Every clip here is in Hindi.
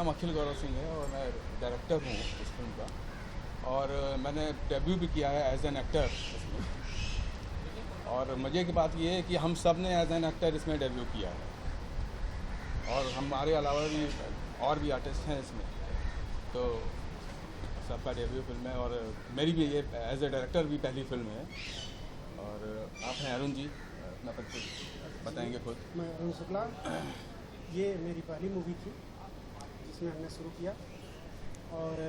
नाम अखिल गौरव सिंह है और मैं डायरेक्टर हूँ इस फिल्म का। और मैंने डेब्यू भी किया है एज एन एक्टर इसमें। और मज़े की बात ये है कि हम सब ने एज एन एक्टर इसमें डेब्यू किया है और हमारे अलावा भी और भी आर्टिस्ट हैं इसमें। तो सबका डेब्यू फिल्म है और मेरी भी ये एज ए डायरेक्टर भी पहली फिल्म है। और आप हैं अरुण जी, अपना परिचय बताएंगे खुद। मैं अरुण शुक्ला, ये मेरी पहली मूवी थी जिसमें हमने शुरू किया। और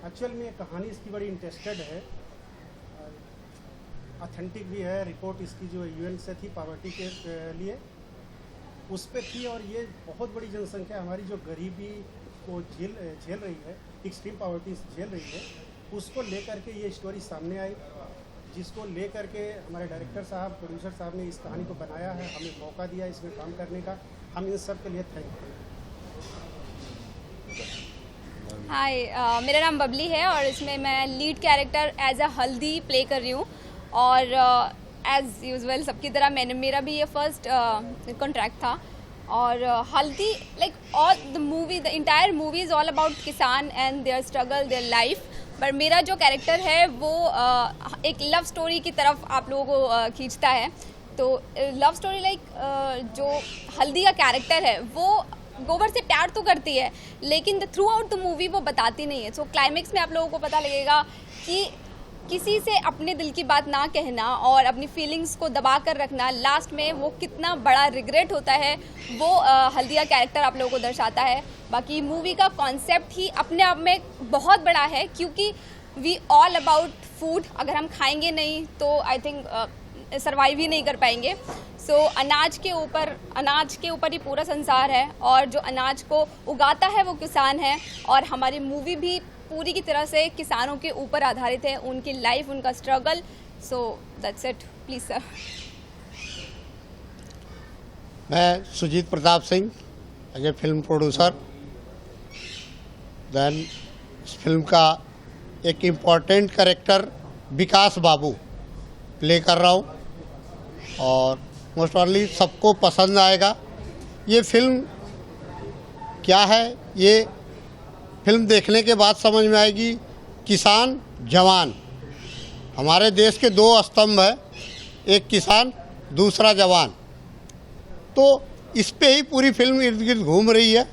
एक्चुअल में कहानी इसकी बड़ी इंटरेस्टेड है, ऑथेंटिक भी है। रिपोर्ट इसकी जो यूएन से थी पॉवर्टी के लिए, उस पर थी। और ये बहुत बड़ी जनसंख्या हमारी जो गरीबी को झेल रही है, एक्सट्रीम पॉवर्टी झेल रही है, उसको लेकर के ये स्टोरी सामने आई, जिसको लेकर के हमारे डायरेक्टर साहब, प्रोड्यूसर साहब ने इस कहानी को बनाया है, हमें मौका दिया इसमें काम करने का। हम इन सब के लिए थैंकफुल हैं। हाय, मेरा नाम बबली है और इसमें मैं लीड कैरेक्टर एज अ हल्दी प्ले कर रही हूँ। और एज यूजुअल सबकी तरह मेरा भी ये फर्स्ट कॉन्ट्रैक्ट था। और Haldi like all the movie, the entire movie is all about kisan and their struggle, their life. पर मेरा जो कैरेक्टर है वो एक लव स्टोरी की तरफ आप लोगों को खींचता है। तो लव स्टोरी लाइक जो हल्दी का कैरेक्टर है वो गोबर से प्यार तो करती है, लेकिन थ्रू आउट द मूवी वो बताती नहीं है। सो क्लाइमेक्स में आप लोगों को पता लगेगा कि किसी से अपने दिल की बात ना कहना और अपनी फीलिंग्स को दबा कर रखना, लास्ट में वो कितना बड़ा रिग्रेट होता है, वो हल्दिया कैरेक्टर आप लोगों को दर्शाता है। बाकी मूवी का कॉन्सेप्ट ही अपने आप में बहुत बड़ा है, क्योंकि वी ऑल अबाउट फूड। अगर हम खाएंगे नहीं तो आई थिंक सर्वाइव ही नहीं कर पाएंगे। सो अनाज के ऊपर ही पूरा संसार है, और जो अनाज को उगाता है वो किसान है। और हमारी मूवी भी पूरी की तरह से किसानों के ऊपर आधारित है, उनकी लाइफ, उनका struggle. So that's it, please sir. मैं Sujeet Pratap Singh as a film producer. Then इस फिल्म का एक important character Vikas Babu play कर रहा हूँ और मोस्ट ऑनली सबको पसंद आएगा। ये फिल्म क्या है, ये फिल्म देखने के बाद समझ में आएगी। किसान जवान, हमारे देश के दो स्तंभ है, एक किसान दूसरा जवान। तो इस पे ही पूरी फिल्म इर्द गिर्द घूम रही है।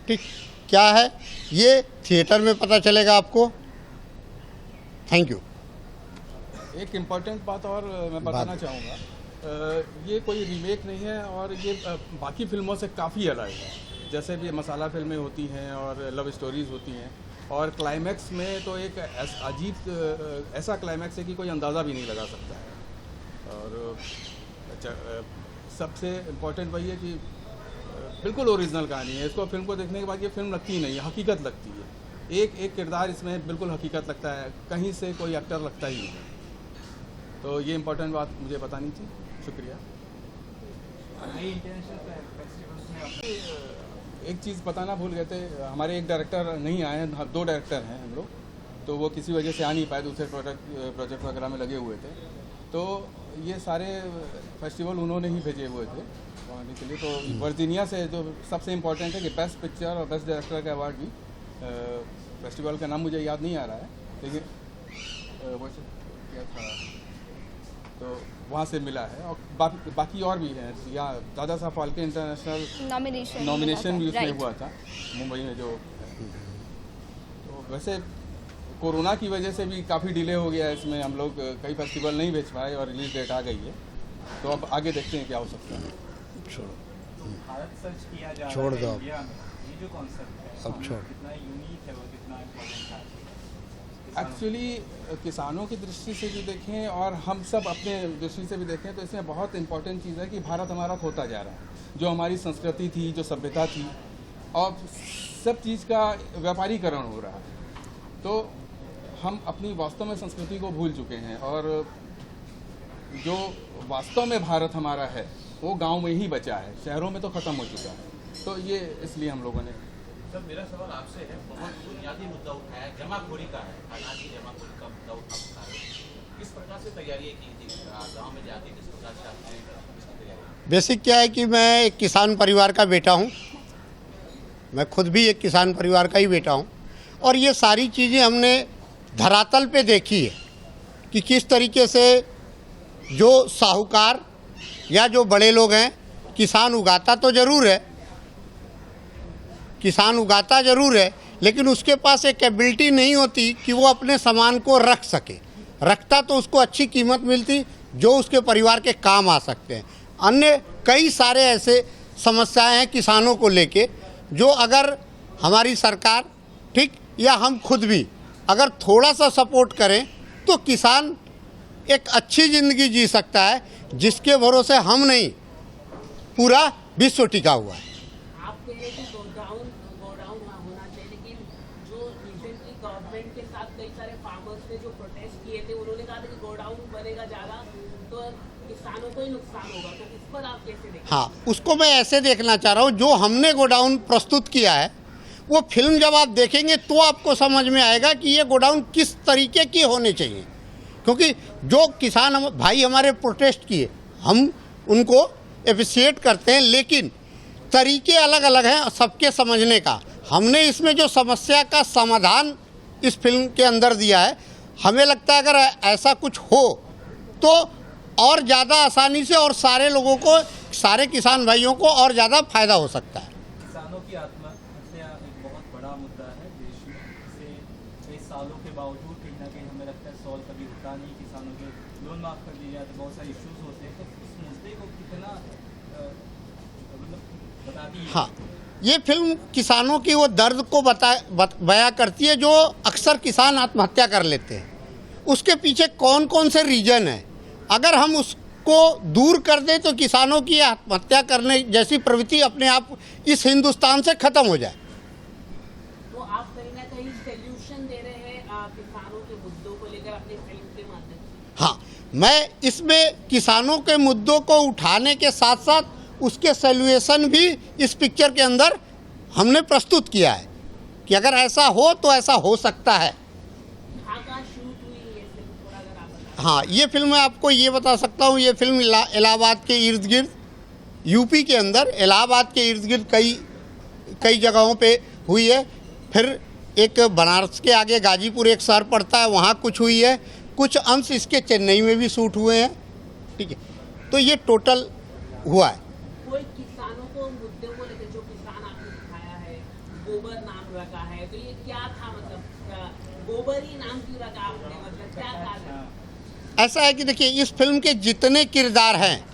ठीक क्या है ये थिएटर में पता चलेगा आपको। Thank you. एक इम्पॉर्टेंट बात और मैं बताना चाहूँगा, ये कोई रीमेक नहीं है और ये बाकी फिल्मों से काफ़ी अलग है। जैसे भी मसाला फिल्में होती हैं और लव स्टोरीज़ होती हैं, और क्लाइमैक्स में तो एक अजीब ऐसा क्लाइमैक्स है कि कोई अंदाज़ा भी नहीं लगा सकता है। और सबसे इम्पोर्टेंट वही है कि बिल्कुल ओरिजिनल कहानी है। इसको फिल्म को देखने के बाद ये फिल्म लगती ही नहीं है, हकीकत लगती है। एक एक किरदार इसमें बिल्कुल हकीकत लगता है, कहीं से कोई एक्टर लगता ही नहीं। तो ये इम्पोर्टेंट बात मुझे बतानी थी। शुक्रिया। एक चीज़ बताना भूल गए थे, हमारे एक डायरेक्टर नहीं आए हैं, दो डायरेक्टर हैं हम लोग। तो वो किसी वजह से आ नहीं पाए, दूसरे प्रोजेक्ट वगैरह में लगे हुए थे। तो ये सारे फेस्टिवल उन्होंने ही भेजे हुए थे आने के लिए। तो वर्जीनिया से जो सबसे इम्पोर्टेंट है कि बेस्ट पिक्चर और बेस्ट डायरेक्टर का अवार्ड भी, फेस्टिवल का नाम मुझे याद नहीं आ रहा है, लेकिन वो क्या था, तो वहाँ से मिला है। और बाकी और भी हैं, या दादा साहब फाल्के इंटरनेशनल नॉमिनेशन भी उसमें हुआ था मुंबई में जो। तो वैसे कोरोना की वजह से भी काफ़ी डिले हो गया है इसमें, हम लोग कई फेस्टिवल नहीं भेज पाए और रिलीज डेट आ गई है। तो अब आगे देखते हैं क्या हो सकता है। छोड़ दो ये जो कॉन्सेप्ट है, अब छोड़। कितना यूनिक है, वो कितना इम्पोर्टेंट है। एक्चुअली किसानों की दृष्टि से भी देखें और हम सब अपने दृष्टि से भी देखें तो इसमें बहुत इंपॉर्टेंट चीज़ है कि भारत हमारा खोता जा रहा है। जो हमारी संस्कृति थी, जो सभ्यता थी, और सब चीज़ का व्यापारीकरण हो रहा है। तो हम अपनी वास्तव में संस्कृति को भूल चुके हैं, और जो वास्तव में भारत हमारा है वो गांव में ही बचा है, शहरों में तो ख़त्म हो चुका है। तो ये इसलिए हम लोगों ने। सर, मेरा सवाल आपसे है, बहुत बुनियादी मुद्दा उठाया, जमाखोरी का है, अनाज की जमाखोरी का मुद्दा उठा रहे हैं। किस प्रकार से तैयारी की थी गांव में जाके, किस प्रकार से आपने इसकी तैयारी? बेसिक क्या है कि मैं एक किसान परिवार का बेटा हूँ। मैं खुद भी एक किसान परिवार का ही बेटा हूँ, और ये सारी चीज़ें हमने धरातल पे देखी है कि किस तरीके से जो साहूकार या जो बड़े लोग हैं, किसान उगाता तो ज़रूर है, किसान उगाता ज़रूर है, लेकिन उसके पास एक एबिलिटी नहीं होती कि वो अपने सामान को रख सके। रखता तो उसको अच्छी कीमत मिलती जो उसके परिवार के काम आ सकते हैं। अन्य कई सारे ऐसे समस्याएं हैं किसानों को लेके, जो अगर हमारी सरकार ठीक या हम खुद भी अगर थोड़ा सा सपोर्ट करें तो किसान एक अच्छी ज़िंदगी जी सकता है, जिसके भरोसे हम नहीं पूरा विश्व टिका हुआ है। आप कह रहे हैं कि गोडाउन होना चाहिए, लेकिन जो रिसेंटली गवर्नमेंट के साथ कई सारे फार्मर्स ने जो प्रोटेस्ट किए थे, उन्होंने कहा था कि गोडाउन बनेगा ज़्यादा तो किसानों को ही नुकसान होगा, तो इस पर आप कैसे देखें? हाँ, उसको मैं ऐसे देखना चाह रहा हूँ, जो हमने गोडाउन प्रस्तुत किया है वो फिल्म जब आप देखेंगे तो आपको समझ में आएगा कि ये गोडाउन किस तरीके की होने चाहिए। क्योंकि जो किसान भाई हमारे प्रोटेस्ट किए, हम उनको एप्रिशिएट करते हैं, लेकिन तरीके अलग अलग हैं सबके समझने का। हमने इसमें जो समस्या का समाधान इस फिल्म के अंदर दिया है, हमें लगता है अगर ऐसा कुछ हो तो और ज़्यादा आसानी से और सारे लोगों को, सारे किसान भाइयों को और ज़्यादा फायदा हो सकता है। किसानों की आत्महत्या एक बहुत बड़ा मुद्दा है देश में। इसे कई सालों के बावजूद कहीं ना कहीं हमें लगता है सॉल्व कभी होता नहीं। किसानों के लोन माफ कर दिए जाते, बहुत सारे इश्यूज होते हैं, तो इस मुद्दे को कितना मतलब बताती है? हाँ, ये फिल्म किसानों की वो दर्द को बयां करती है जो अक्सर किसान आत्महत्या कर लेते हैं। उसके पीछे कौन कौन से रीजन हैं, अगर हम उसको दूर कर दें तो किसानों की आत्महत्या करने जैसी प्रवृत्ति अपने आप इस हिंदुस्तान से ख़त्म हो जाए। तो आप कहीं ना कहीं सॉल्यूशन दे रहे हैं किसानों के मुद्दों को लेकर अपनी फिल्म के माध्यम से? हाँ, मैं इसमें किसानों के मुद्दों को उठाने के साथ साथ उसके सॉल्यूशन भी इस पिक्चर के अंदर हमने प्रस्तुत किया है कि अगर ऐसा हो तो ऐसा हो सकता है। कहाँ शूट हुई ये फिल्म, थोड़ा अगर आप बताएं। हाँ, ये फिल्म मैं आपको ये बता सकता हूँ, ये फिल्म इलाहाबाद के इर्द गिर्द, यूपी के अंदर इलाहाबाद के इर्द गिर्द कई जगहों पे हुई है। फिर एक बनारस के आगे गाजीपुर एक शहर पड़ता है, वहाँ कुछ हुई है। कुछ अंश इसके चेन्नई में भी शूट हुए हैं। ठीक है, तो ये टोटल हुआ है। कोई किसानों को मुद्दे को लेकर जो किसान आपने दिखाया है, गोबर नाम रखा है, तो ये क्या था? मतलब गोबर ही नाम क्यों रखा आपने, मतलब क्या कारण? ऐसा है कि देखिए, इस फिल्म के जितने किरदार हैं,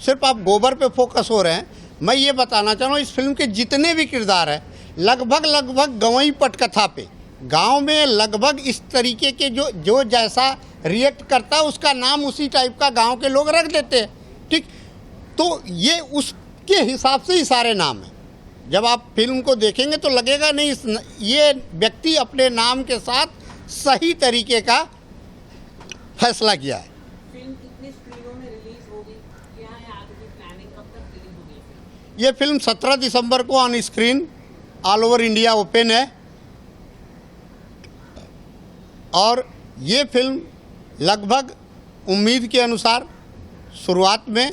सिर्फ आप गोबर पे फोकस हो रहे हैं, मैं ये बताना चाह रहा हूँ इस फिल्म के जितने भी किरदार हैं लगभग गंवई पटकथा पे, गांव में लगभग इस तरीके के जो जैसा रिएक्ट करता है उसका नाम उसी टाइप का गांव के लोग रख देते हैं। ठीक, तो ये उसके हिसाब से ही सारे नाम हैं। जब आप फिल्म को देखेंगे तो लगेगा नहीं ये व्यक्ति अपने नाम के साथ सही तरीके का फैसला किया है। फिल्म कितनी स्क्रीनों में रिलीज होगी, क्या है आगे की प्लानिंग, कब तक रिलीज होगी? ये फिल्म 17 दिसंबर को on screen all over India open है, और ये फिल्म लगभग उम्मीद के अनुसार शुरुआत में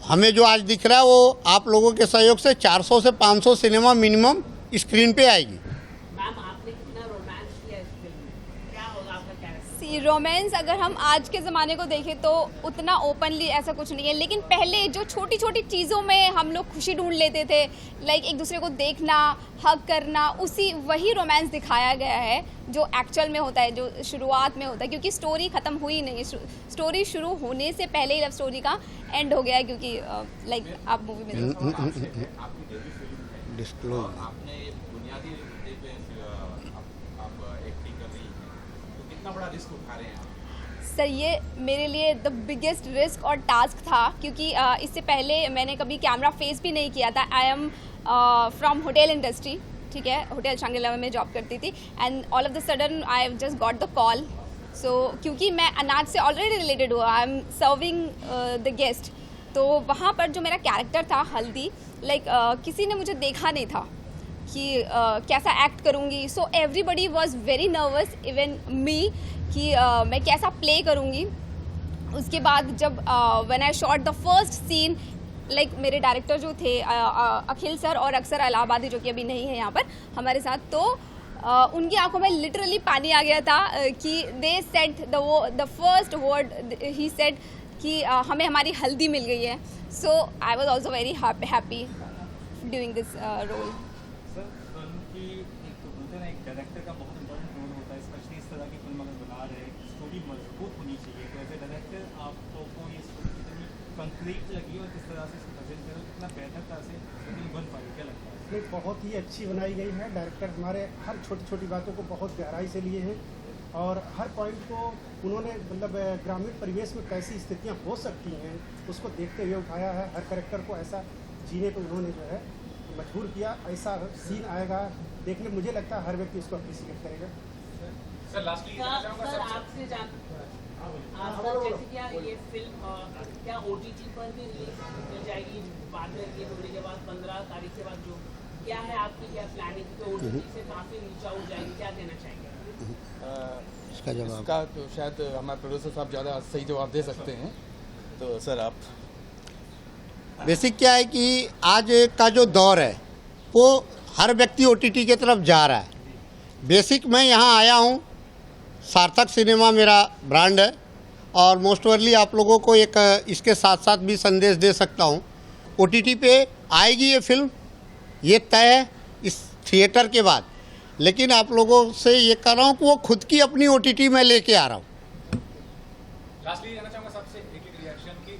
हमें जो आज दिख रहा है वो आप लोगों के सहयोग से 400 से 500 सिनेमा मिनिमम स्क्रीन पे आएगी। मैम आपने कितना रोमांस किया इस फिल्म में, क्या होगा आपका कैरेक्टर? रोमांस अगर हम आज के ज़माने को देखें तो उतना ओपनली ऐसा कुछ नहीं है, लेकिन पहले जो छोटी छोटी चीज़ों में हम लोग खुशी ढूंढ लेते थे, लाइक एक दूसरे को देखना, हग करना, वही रोमांस दिखाया गया है जो एक्चुअल में होता है, जो शुरुआत में होता है। क्योंकि स्टोरी ख़त्म हुई नहीं, स्टोरी शुरू होने से पहले ही लव स्टोरी का एंड हो गया है, क्योंकि लाइक आप मूवी में आपकी डेब्यू फिल्म है डिस्क्लोज और आपने बुनियादी मुद्दे पे आप एक्टिंग कर रही हैं, तो कितना बड़ा रिस्क उठा रहे हैं आप? सर, ये मेरे लिए द बिगेस्ट रिस्क और टास्क था, क्योंकि इससे पहले मैंने कभी कैमरा फेस भी नहीं किया था। I am from hotel industry, ठीक है, होटल शांग्री-ला में जॉब करती थी, and all of the sudden I just got the call. So क्योंकि मैं अनाज से ऑलरेडी रिलेटेड हुआ, I am serving the guest, तो वहाँ पर जो मेरा कैरेक्टर था हल्दी, लाइक किसी ने मुझे देखा नहीं था कि कैसा एक्ट करूँगी। So everybody was very nervous, even me, कि मैं कैसा प्ले करूँगी। उसके बाद जब when I shot the first scene, like मेरे डायरेक्टर जो थे अखिल सर और अक्सर इलाहाबादी, जो कि अभी नहीं है यहाँ पर हमारे साथ, तो उनकी आंखों में लिटरली पानी आ गया था कि they said the first word ही सेड कि हमें हमारी हल्दी मिल गई है. So I was also very happy doing this role. Sir film की एक तो बोलते हैं ना, एक डायरेक्टर का बहुत इंपॉर्टेंट रोल होता है, स्पेशली इस तरह की फिल्म अगर बना रहे, स्टोरी मजबूत होनी चाहिए. तो एज ए डायरेक्टर आपको ये स्टोरी कितनी कंक्रीट लगी और किस तरह से इसको प्रेजेंट करो, कितना बेहतर तरह से फिल्म बन पाई, क्या लगता है? नहीं, बहुत ही अच्छी बनाई गई है. डायरेक्टर हमारे हर छोटी छोटी बातों को बहुत गहराई से लिए हैं और हर पॉइंट को उन्होंने मतलब ग्रामीण परिवेश में कैसी स्थितियाँ हो सकती हैं उसको देखते हुए उठाया है. हर कैरेक्टर को ऐसा जीने को उन्होंने जो है मजबूर किया. ऐसा सीन आएगा देखने, मुझे लगता है हर व्यक्ति उसको अप्रिशिएट करेगा. सर लास्टली सर आपसे जैसे क्या ये फिल्म क्या OTT पर भी रिलीज मिल जाएगी बाद में, रिलीज होने के बाद 15 तारीख के बाद, जो क्या है आपकी क्या प्लानिंग, तो OTT से काफी रीच आउट जाएगी, क्या देना चाहेंगे? इसका तो शायद हमारे प्रोड्यूसर साहब ज़्यादा सही जवाब दे सकते हैं. तो सर आप. बेसिक क्या है कि आज का जो दौर है वो हर व्यक्ति OTT की तरफ जा रहा है. बेसिक मैं यहाँ आया हूँ, सार्थक सिनेमा मेरा ब्रांड है और मोस्ट ओवरली आप लोगों को एक इसके साथ साथ भी संदेश दे सकता हूँ. OTT पे आएगी ये फिल्म, ये तय है इस थिएटर के बाद. लेकिन आप लोगों से ये कर रहा हूँ कि वो खुद की अपनी OTT में लेके आ रहा हूँ. लास्टली कहना चाहूँगा सबसे एक रिएक्शन की,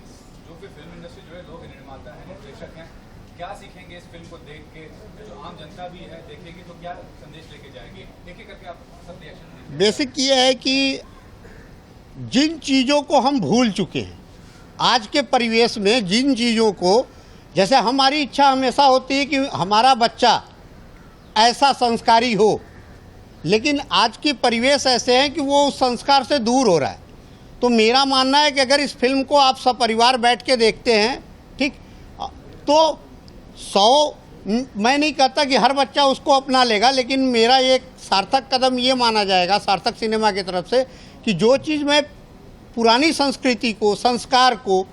जो भी फिल्म इंडस्ट्री जो है, लोग निर्माता हैं, प्रेक्षक हैं, क्या सीखेंगे इस फिल्म को देख के? जो आम जनता भी है देखेगी तो क्या संदेश लेके जाएगी? एक एक करके आप सब रिएक्शन दीजिए. बेसिक ये है कि जिन चीज़ों को हम भूल चुके हैं आज के परिवेश में, जिन चीज़ों को, जैसे हमारी इच्छा हमेशा होती है कि हमारा बच्चा ऐसा संस्कारी हो, लेकिन आज के परिवेश ऐसे हैं कि वो उस संस्कार से दूर हो रहा है. तो मेरा मानना है कि अगर इस फिल्म को आप सब परिवार बैठ के देखते हैं, ठीक, तो 100 मैं नहीं कहता कि हर बच्चा उसको अपना लेगा, लेकिन मेरा एक सार्थक कदम ये माना जाएगा सार्थक सिनेमा की तरफ से कि जो चीज़ में पुरानी संस्कृति को, संस्कार को,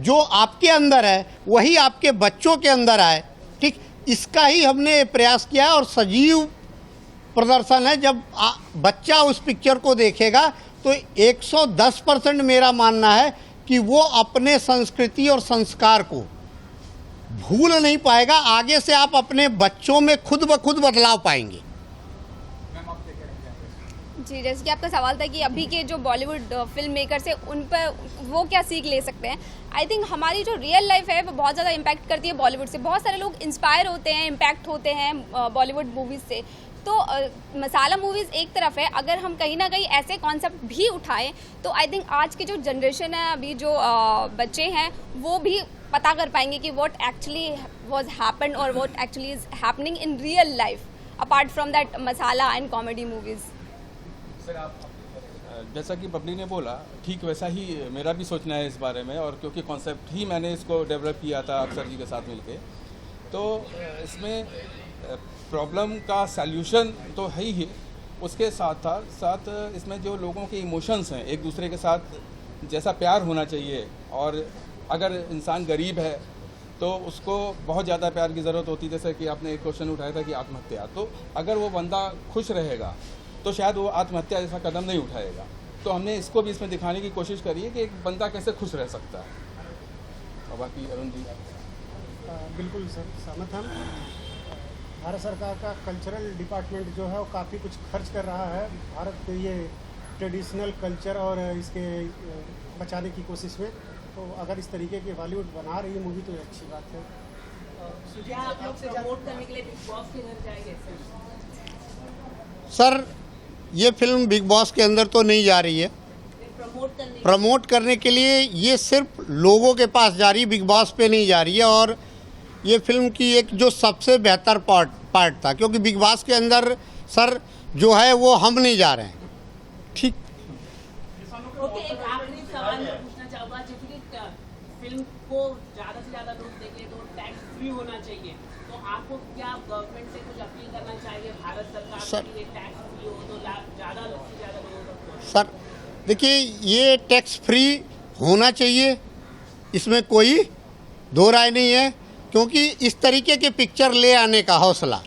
जो आपके अंदर है वही आपके बच्चों के अंदर आए. ठीक, इसका ही हमने प्रयास किया और सजीव प्रदर्शन है. जब बच्चा उस पिक्चर को देखेगा तो 110% मेरा मानना है कि वो अपने संस्कृति और संस्कार को भूल नहीं पाएगा. आगे से आप अपने बच्चों में खुद ब खुद बदलाव पाएंगे. जी, जैसे कि आपका सवाल था कि अभी के जो बॉलीवुड फिल्म मेकर्स है उन पर वो क्या सीख ले सकते हैं. आई थिंक हमारी जो रियल लाइफ है वो बहुत ज़्यादा इम्पैक्ट करती है बॉलीवुड से. बहुत सारे लोग इंस्पायर होते हैं, इम्पैक्ट होते हैं बॉलीवुड मूवीज़ से. तो मसाला मूवीज़ एक तरफ है, अगर हम कहीं ना कहीं ऐसे कॉन्सेप्ट भी उठाएं तो आई थिंक आज की जो जनरेशन है, अभी जो बच्चे हैं, वो भी पता कर पाएंगे कि व्हाट एक्चुअली वाज हैपेंड और what actually is happening in real life apart from that masala and comedy movies. जैसा कि बबली ने बोला, ठीक वैसा ही मेरा भी सोचना है इस बारे में. और क्योंकि कॉन्सेप्ट ही मैंने इसको डेवलप किया था अक्षर जी के साथ मिलके, तो इसमें प्रॉब्लम का सल्यूशन तो है ही, उसके साथ इसमें जो लोगों के इमोशंस हैं, एक दूसरे के साथ जैसा प्यार होना चाहिए. और अगर इंसान गरीब है तो उसको बहुत ज़्यादा प्यार की ज़रूरत होती है. जैसे कि आपने एक क्वेश्चन उठाया था कि आत्महत्या, तो अगर वो बंदा खुश रहेगा तो शायद वो आत्महत्या जैसा कदम नहीं उठाएगा. तो हमने इसको भी इसमें दिखाने की कोशिश करी है कि एक बंदा कैसे खुश रह सकता है. और बाकी अरुण जी. बिल्कुल सर, सहमत हम. भारत सरकार का कल्चरल डिपार्टमेंट जो है वो काफ़ी कुछ खर्च कर रहा है भारत के ये ट्रेडिशनल कल्चर और इसके बचाने की कोशिश में. तो अगर इस तरीके की बॉलीवुड बना रही है मूवी तो ये अच्छी बात है. क्या आप लोग प्रमोट करने के लिए बिग बॉस के घर जाएंगे सर? ये फिल्म बिग बॉस के अंदर तो नहीं जा रही है. प्रमोट करने के लिए ये सिर्फ लोगों के पास जा रही है, बिग बॉस पे नहीं जा रही है. और ये फिल्म की एक जो सबसे बेहतर पार्ट था, क्योंकि बिग बॉस के अंदर सर जो है वो हम नहीं जा रहे हैं. ठीक. ओके, एक आखिरी सवाल मैं पूछना चाहूँगा. जैसे कि फिल्म को ज़्यादा से ज़्यादा लोग देखें तो टैक्स फ्री होना चाहिए, तो आपको क्या गवर्नमेंट से कुछ अपील करना चाहिए भारत सरकार के लिए? टैक्स फ्री हो तो ज़्यादा लोग से ज़्यादा लोगों तक. सर देखिए, ये टैक्स फ्री होना चाहिए, इसमें कोई दो राय नहीं है, क्योंकि इस तरीके के पिक्चर ले आने का हौसला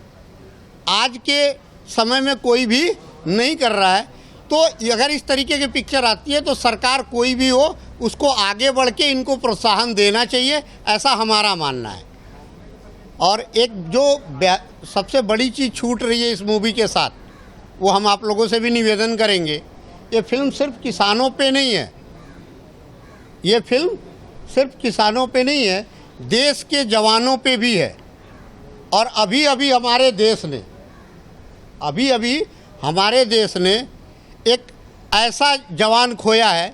आज के समय में कोई भी नहीं कर रहा है। तो अगर इस तरीके की पिक्चर आती है तो सरकार कोई भी हो उसको आगे बढ़ के इनको प्रोत्साहन देना चाहिए, ऐसा हमारा मानना है। और एक जो सबसे बड़ी चीज़ छूट रही है इस मूवी के साथ, वो हम आप लोगों से भी निवेदन करेंगे, ये फिल्म सिर्फ किसानों पे नहीं है, ये फिल्म सिर्फ किसानों पे नहीं है, देश के जवानों पे भी है। और अभी अभी हमारे देश ने एक ऐसा जवान खोया है,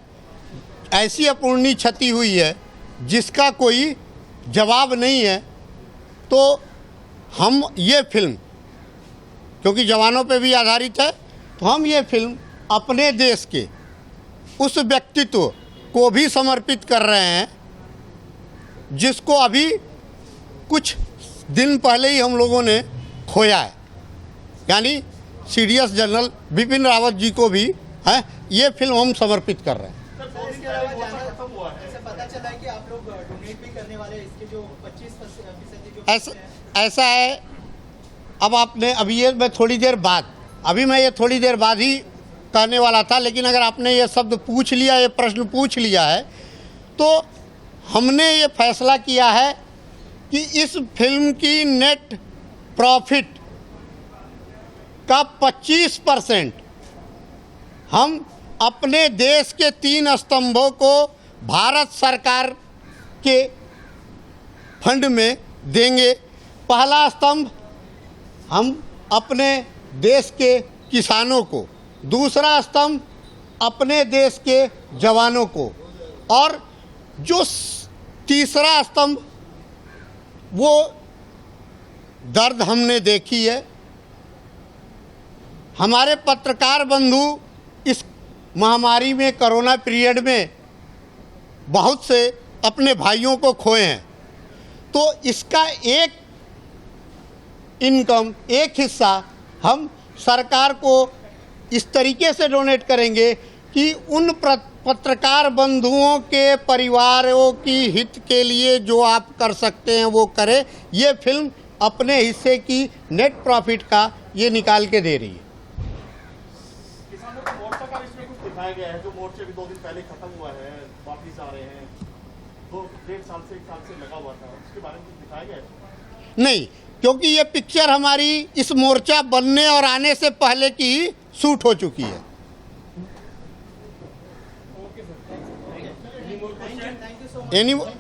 ऐसी अपूर्णीय क्षति हुई है जिसका कोई जवाब नहीं है। तो हम ये फिल्म, क्योंकि जवानों पे भी आधारित है, तो हम ये फिल्म अपने देश के उस व्यक्तित्व को भी समर्पित कर रहे हैं जिसको अभी कुछ दिन पहले ही हम लोगों ने खोया है, यानी सीडीएस जनरल बिपिन रावत जी को भी है ये फिल्म हम समर्पित कर रहे हैं। पता चला है कि आप लोग डोनेट भी करने वाले हैं, इसके जो 25% ऐसा है। अब आपने अभी ये मैं थोड़ी देर बाद ही कहने वाला था, लेकिन अगर आपने ये शब्द पूछ लिया, ये प्रश्न पूछ लिया है, तो हमने ये फैसला किया है कि इस फिल्म की नेट प्रॉफिट का 25% हम अपने देश के 3 स्तंभों को भारत सरकार के फंड में देंगे। पहला स्तंभ हम अपने देश के किसानों को, दूसरा स्तंभ अपने देश के जवानों को, और जो तीसरा स्तंभ वो दर्द हमने देखी है। हमारे पत्रकार बंधु इस महामारी में, कोरोना पीरियड में बहुत से अपने भाइयों को खोए हैं, तो इसका एक इनकम, एक हिस्सा हम सरकार को इस तरीके से डोनेट करेंगे कि उन पत्रकार बंधुओं के परिवारों की हित के लिए जो आप कर सकते हैं वो करें। ये फिल्म अपने हिस्से की नेट प्रॉफिट का ये निकाल के दे रही है। किसानों का मोर्चा का इसमें कुछ दिखाया गया है, जो मोर्चे भी 2 दिन पहले खत्म हुआ है, वापिस आ रहे हैं, 2-1.5 साल से लगा हुआ था, उसके बारे में कुछ दिखाया गया है? नहीं, क्योंकि ये पिक्चर हमारी इस मोर्चा बनने और आने से पहले की ही शूट हो चुकी है। Thank you so much.